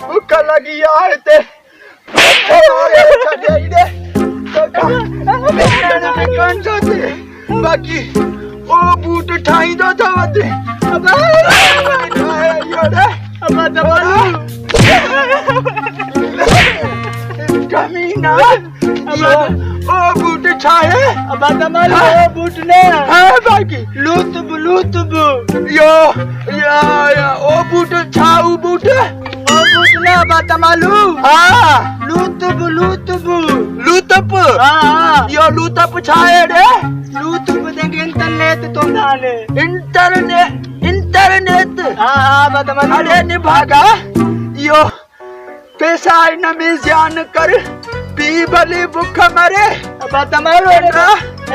भूख लगी यार ते बाकी ओ बूट ठाई दो था वते कमीना ओ बूट छाए अब तमाल ओ बूट ने हां बाकी लूतब यो या ओ बूट छाऊ बूट ओ बूट ने अब तमालू हां लूतब हां यो लूतब छाए रे लूतब देंगे इंटरनेट तो नाले इंटरनेट हां अब तमालू अरे ने भागा यो पैसा न में जान कर पी भली भूख मरे अब तमारो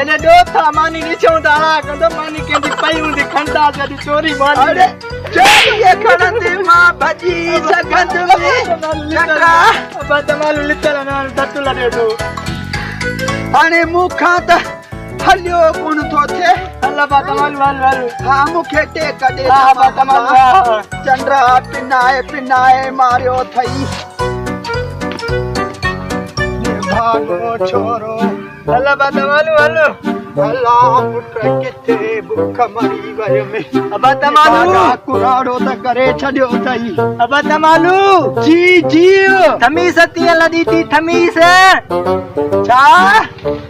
एने दो था मानी नीचे दाला कंदो मानी केंदी पई हुंदी खंडा जदी चोरी मानी अरे चोरी खणंदी मां भजी सगंद में चक्रा अब तमारो लितल न दतुला देदो हाने मुखा त हलियो कोन तो थे अल्लाह बा तमाल वाल हां मुखे टे कदे हां बा तमाल चंद्रा पिनाए मारियो थई भागो छोरो अल्लाह बा तमालू अल्लाह पुत्र किथे भूख मरी वयो में अब तमालू कुराड़ो त करे छडियो थई अब तमालू जी थमीस तिय लदी थी थमीस छा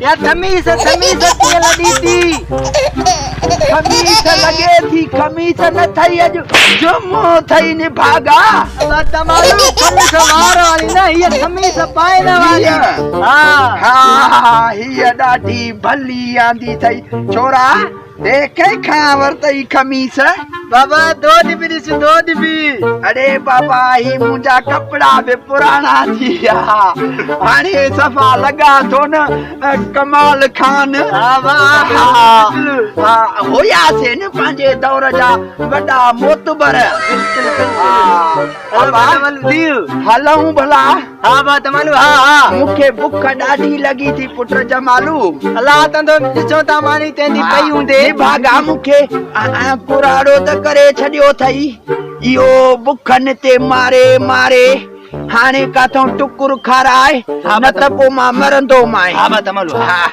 या थमीस तिय लदी थी खमीस लगे थी खमीस न थई अज जुमो थई ने भागा अब तमालू खमीस वार वाली ना ये खमीस पाए वाली हां ही डाडी भली आंदी थई छोरा देखे खावर तई खमीस बाबा दो दिबी अरे बाबा ही मुंजा कपड़ा बे पुराना थिया हाने सफा लगा तो न कमाल खान हां होया से न पांजे दौर जा बड़ा मोतबर हलऊं भला हां बा तमालू हां मुखे भूख डाडी लगी थी पुत्र जमालू अल्लाह तंदो ॾिसो ता मानी तेंदी पई हुंदे भागा मुखे कुराड़ो त करे छडियो थई इयो भूखन ते मारे हाने काथों टुकुर खाराए न त पो मां मरंदो माए हां बा तमालू हां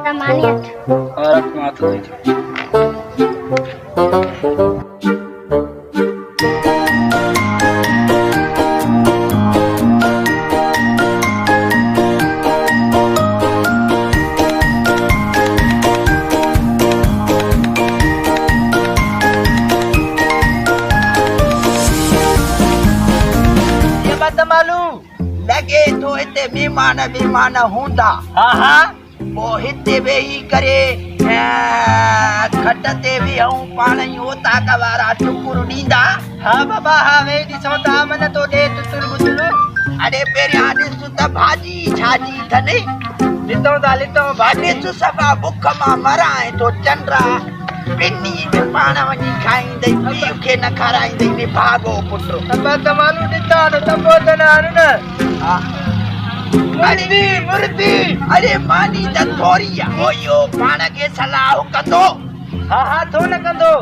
तमानियत और मात दे लगे तो इते मेहमान हुंदा हां वो हिते वेही करे खट ते भी हूं पाण ही होता कवारा टुकुर ॾींदा हां बाबा हां वे ॾिसो ता मन तो दे तुर बुतल अरे पेरिया ॾिस त भाजी छाजी थने लितो भाजी सु सभा भूख मां मराए तो चंद्रा पिन्नी में पाण वञी खाईंदे पीउ खे न खाराईंदे ने भागो पुत्र अब तमालू ॾिता न तंबो त न हां मुर्दी अरे मानी त थोरिया ओयो पाण के सलाह कंदो हां थो न कंदो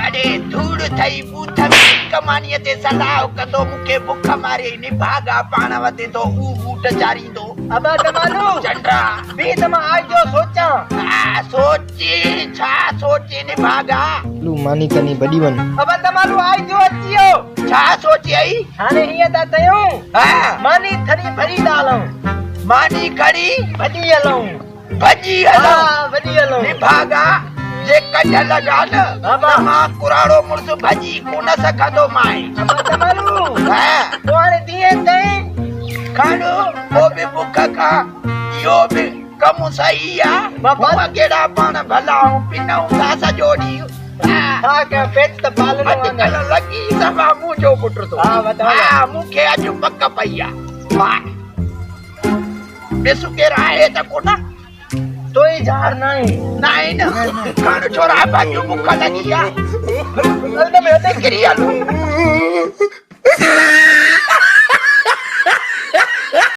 अरे धूड़ थई बूथ में कमानीअ ते सलाह कंदो मुखे भूख मारे ने भागा पाण वते तो ऊट चारींदो अब तमालू चंद्रा बे तमा आजो सोचा सोचे ने भागा लू मानी तनी बड़ी वन अब तमालू आजो अचियो छा सोची आई हाने हिया ता तयो हां मानी थरी भरी डालऊ मानी कड़ी भजी हलऊ ने भागा जे कढ लगा न मां कुराड़ो मुर्स भजी को न सकदो माए अब तमालू हां तोरे दिए ते खानो वो भी भूख का यो भी कम सही है बाबा केड़ा पाण भला पिनऊ सासा जोड़ी हां के पेट त पालनो अंगल लगी सभा मुजो पुत्र तो हां बता हां मुखे अज पक पईया वाह बेसु के राहे त कोना तो नहीं जार नहीं नहीं ना खानो छोरा बाजू बुक्का लगी या तो मैं देख रही हूं